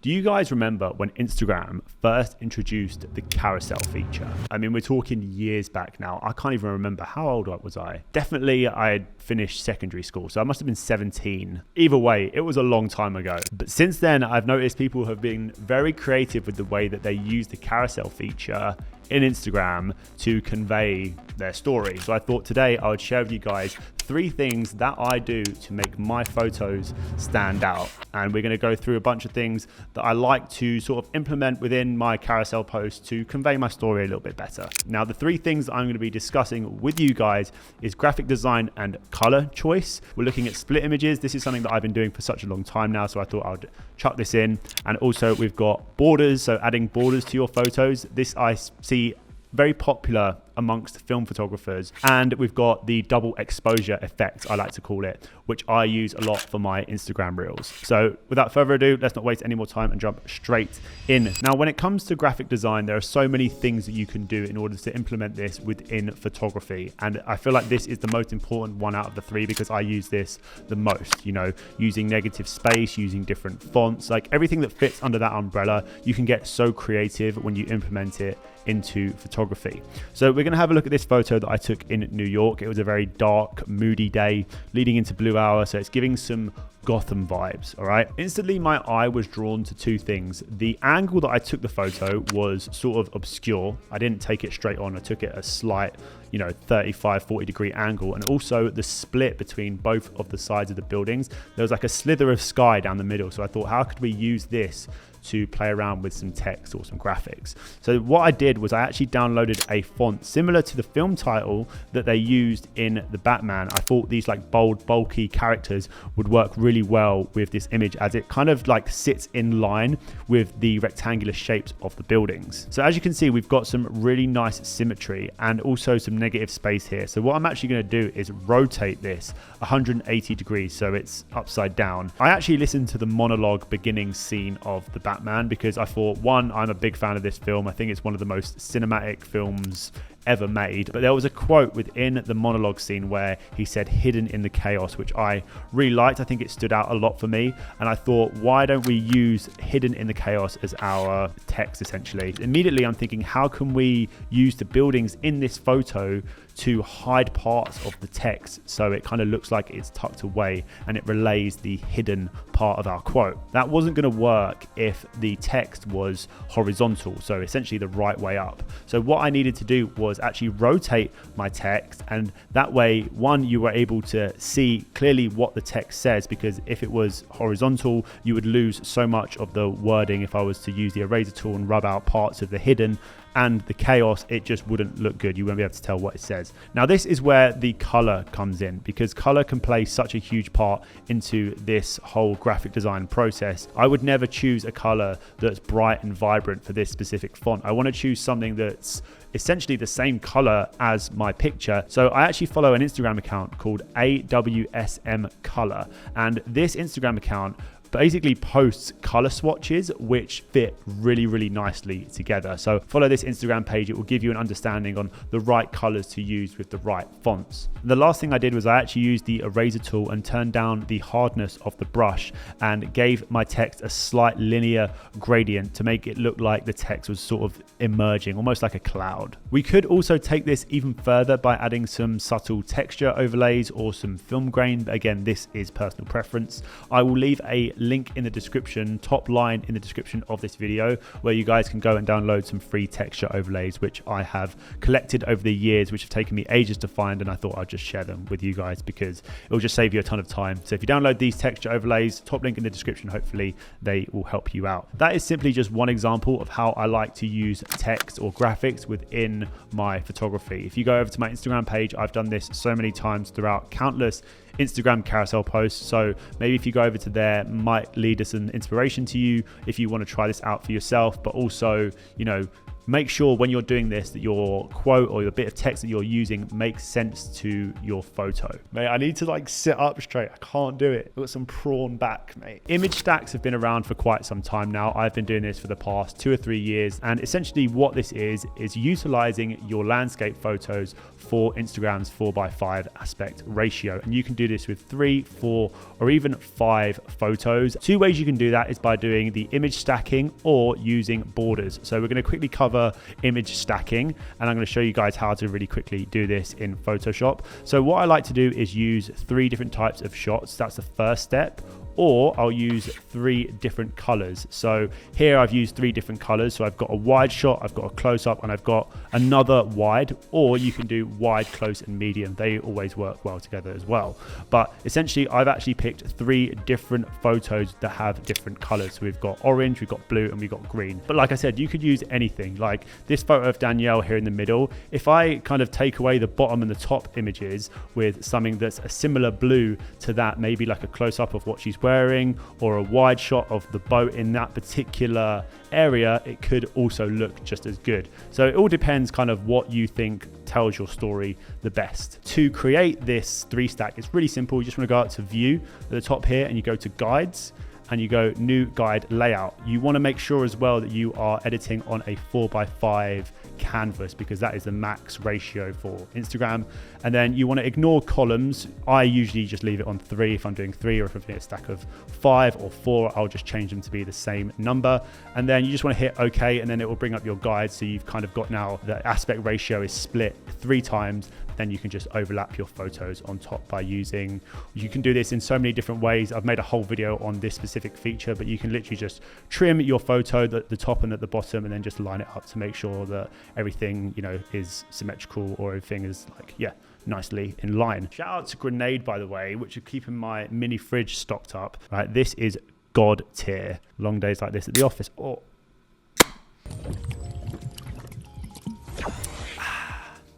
Do you guys remember when Instagram first introduced the carousel feature? I mean, we're talking years back now. I can't even remember. How old was I? Definitely I had finished secondary school, so I must have been 17. Either way, it was a long time ago. But since then, I've noticed people have been very creative with the way that they use the carousel feature in Instagram to convey their story. So I thought today I would share with you guys 3 things that I do to make my photos stand out. And we're gonna go through a bunch of things that I like to sort of implement within my carousel post to convey my story a little bit better. Now, the 3 things that I'm gonna be discussing with you guys is graphic design and color choice. We're looking at split images. This is something that I've been doing for such a long time now, so I thought I'd chuck this in. And also we've got borders, so adding borders to your photos. This I see very popular amongst film photographers. And we've got the double exposure effect, I like to call it, which I use a lot for my Instagram reels. So without further ado, let's not waste any more time and jump straight in. Now, when it comes to graphic design, there are so many things that you can do in order to implement this within photography. And I feel like this is the most important one out of the 3 because I use this the most, you know, using negative space, using different fonts, like everything that fits under that umbrella. You can get so creative when you implement it into photography. So we're going to have a look at this photo that I took in New York. It was a very dark, moody day leading into blue hour, so it's giving some Gotham vibes. All right, instantly my eye was drawn to 2 things. The angle that I took the photo was sort of obscure. I didn't take it straight on. I took it a slight, 35-40 degree angle, and also the split between both of the sides of the buildings. There was like a slither of sky down the middle, so I thought, how could we use this to play around with some text or some graphics? So what I did was I actually downloaded a font similar to the film title that they used in the Batman. I thought these like bold, bulky characters would work really well with this image as it kind of like sits in line with the rectangular shapes of the buildings. So as you can see, we've got some really nice symmetry and also some negative space here. So what I'm actually going to do is rotate this 180 degrees so it's upside down. I actually listened to the monologue beginning scene of the Batman because I thought, one, I'm a big fan of this film. I think it's one of the most cinematic films ever made. But there was a quote within the monologue scene where he said hidden in the chaos, which I really liked. I think it stood out a lot for me. And I thought, why don't we use hidden in the chaos as our text essentially? Immediately I'm thinking, how can we use the buildings in this photo to hide parts of the text so it kind of looks like it's tucked away and it relays the hidden part of our quote? That wasn't going to work if the text was horizontal, so essentially the right way up. So what I needed to do was actually rotate my text, and that way, one, you were able to see clearly what the text says, because if it was horizontal, you would lose so much of the wording. If I was to use the eraser tool and rub out parts of the hidden and the chaos, it just wouldn't look good. You won't be able to tell what it says. Now, this is where the color comes in, because color can play such a huge part into this whole graphic design process. I would never choose a color that's bright and vibrant for this specific font. I want to choose something that's essentially the same color as my picture. So I actually follow an Instagram account called AWSM Color, and this Instagram account basically posts color swatches which fit really, really nicely together. So follow this Instagram page. It will give you an understanding on the right colors to use with the right fonts. The last thing I did was I actually used the eraser tool and turned down the hardness of the brush and gave my text a slight linear gradient to make it look like the text was sort of emerging, almost like a cloud. We could also take this even further by adding some subtle texture overlays or some film grain, but again, this is personal preference. I will leave a link in the description, top line in the description of this video, where you guys can go and download some free texture overlays which I have collected over the years, which have taken me ages to find, and I thought I'd just share them with you guys because it will just save you a ton of time. So if you download these texture overlays, top link in the description, hopefully they will help you out. That is simply just one example of how I like to use text or graphics within my photography. If you go over to my Instagram page, I've done this so many times throughout countless Instagram carousel posts. So maybe if you go over to there, might lead as an inspiration to you if you want to try this out for yourself, but also, make sure when you're doing this that your quote or the bit of text that you're using makes sense to your photo. Mate, I need to like sit up straight. I can't do it. I've got some prawn back, mate. Image stacks have been around for quite some time now. I've been doing this for the past 2 or 3 years. And essentially what this is utilizing your landscape photos for Instagram's 4:5 aspect ratio. And you can do this with 3, 4, or even 5 photos. 2 ways you can do that is by doing the image stacking or using borders. So we're going to quickly cover image stacking, and I'm going to show you guys how to really quickly do this in Photoshop. So what I like to do is use 3 different types of shots. That's the first step. Or I'll use 3 different colors. So here I've used 3 different colors. So I've got a wide shot, I've got a close up, and I've got another wide, or you can do wide, close, and medium. They always work well together as well. But essentially I've actually picked 3 different photos that have different colors. So we've got orange, we've got blue, and we've got green. But like I said, you could use anything. Like this photo of Danielle here in the middle, if I kind of take away the bottom and the top images with something that's a similar blue to that, maybe like a close up of what she's wearing or a wide shot of the boat in that particular area, it could also look just as good. So it all depends kind of what you think tells your story the best. To create this 3 stack, it's really simple. You just want to go out to view at the top here and you go to guides and you go new guide layout. You want to make sure as well that you are editing on a 4:5 canvas because that is the max ratio for Instagram. And then you want to ignore columns. I usually just leave it on 3 if I'm doing 3, or if I'm doing a stack of 5 or 4, I'll just change them to be the same number. And then you just want to hit OK, and then it will bring up your guide. So you've kind of got now the aspect ratio is split 3 times. Then you can just overlap your photos on top by using, you can do this in so many different ways. I've made a whole video on this specific feature, but you can literally just trim your photo at the top and at the bottom, and then just line it up to make sure that everything, you know, is symmetrical, or everything is like, yeah, nicely in line. Shout out to Grenade, by the way, which are keeping my mini fridge stocked up. Right, this is God tier. Long days like this at the office. Oh.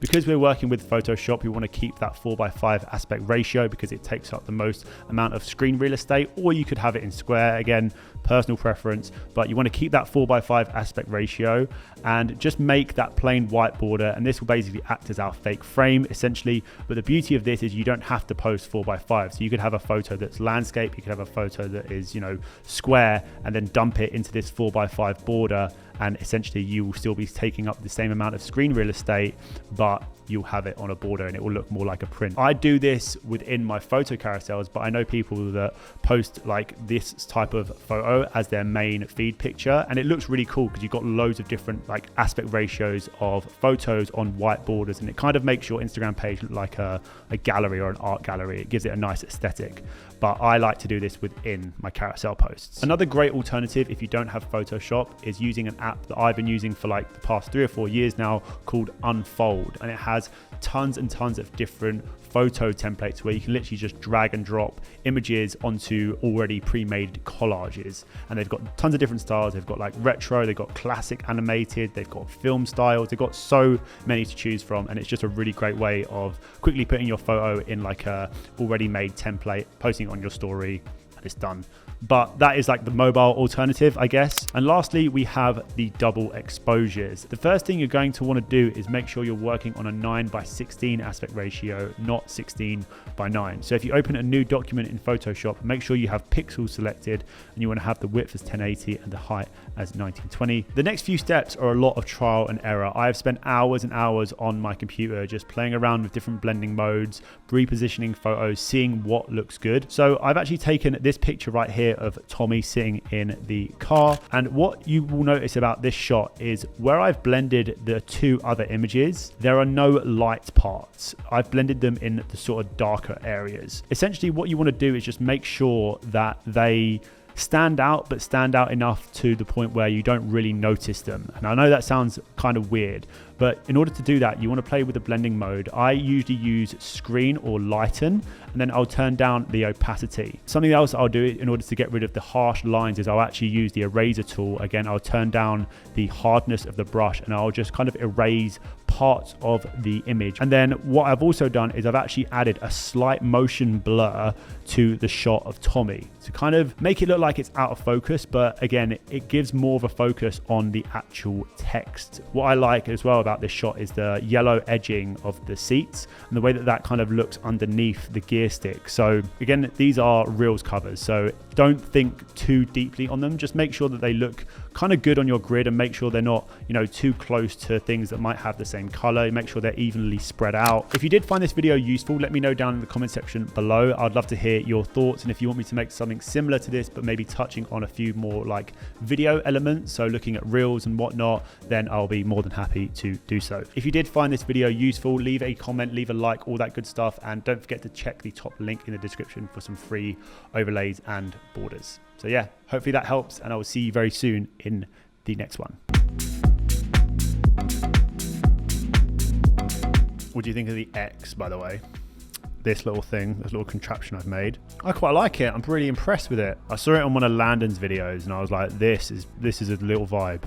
Because we're working with Photoshop, we want to keep that 4:5 aspect ratio because it takes up the most amount of screen real estate, or you could have it in square, again, personal preference, but you want to keep that 4:5 aspect ratio and just make that plain white border. And this will basically act as our fake frame essentially. But the beauty of this is you don't have to post 4:5. So you could have a photo that's landscape, you could have a photo that is, you know, square, and then dump it into this 4:5 border. And essentially you will still be taking up the same amount of screen real estate, but you'll have it on a border and it will look more like a print. I do this within my photo carousels, but I know people that post like this type of photo as their main feed picture, and it looks really cool because you've got loads of different like aspect ratios of photos on white borders, and it kind of makes your Instagram page look like a gallery or an art gallery. It gives it a nice aesthetic. But I like to do this within my carousel posts. Another great alternative if you don't have Photoshop is using an app that I've been using for like the past 3 or 4 years now called Unfold, and it has tons and tons of different photo templates where you can literally just drag and drop images onto already pre-made collages. And they've got tons of different styles. They've got like retro, they've got classic animated, they've got film styles, they've got so many to choose from, and it's just a really great way of quickly putting your photo in like a already made template, posting it on your story, and it's done. But that is like the mobile alternative, I guess. And lastly, we have the double exposures. The first thing you're going to want to do is make sure you're working on a 9:16 aspect ratio, not 16:9. So if you open a new document in Photoshop, make sure you have pixels selected, and you want to have the width as 1080 and the height as 1920. The next few steps are a lot of trial and error. I have spent hours and hours on my computer just playing around with different blending modes, repositioning photos, seeing what looks good. So I've actually taken this picture right here of Tommy sitting in the car, and what you will notice about this shot is where I've blended the 2 other images, there are no light parts. I've blended them in the sort of darker areas. Essentially what you want to do is just make sure that they stand out, but stand out enough to the point where you don't really notice them. And I know that sounds kind of weird, but in order to do that, you want to play with the blending mode. I usually use screen or lighten, and then I'll turn down the opacity. Something else I'll do in order to get rid of the harsh lines is I'll actually use the eraser tool. Again, I'll turn down the hardness of the brush, and I'll just kind of erase parts of the image. And then what I've also done is I've actually added a slight motion blur to the shot of Tommy. to kind of make it look like it's out of focus, but again, it gives more of a focus on the actual text. What I like as well about this shot is the yellow edging of the seats and the way that that kind of looks underneath the gear stick. So again, these are Reels covers, so don't think too deeply on them. Just make sure that they look kind of good on your grid and make sure they're not, you know, too close to things that might have the same color. Make sure they're evenly spread out. If you did find this video useful, let me know down in the comment section below. I'd love to hear your thoughts, and if you want me to make something similar to this but maybe touching on a few more like video elements, so looking at Reels and whatnot, then I'll be more than happy to do so. If you did find this video useful, leave a comment, leave a like, all that good stuff, and don't forget to check the top link in the description for some free overlays and borders. So yeah, hopefully that helps, and I will see you very soon in the next one. What do you think of the X, by the way? This little thing, this little contraption I've made. I quite like it. I'm pretty impressed with it. I saw it on one of Landon's videos and I was like, this is a little vibe.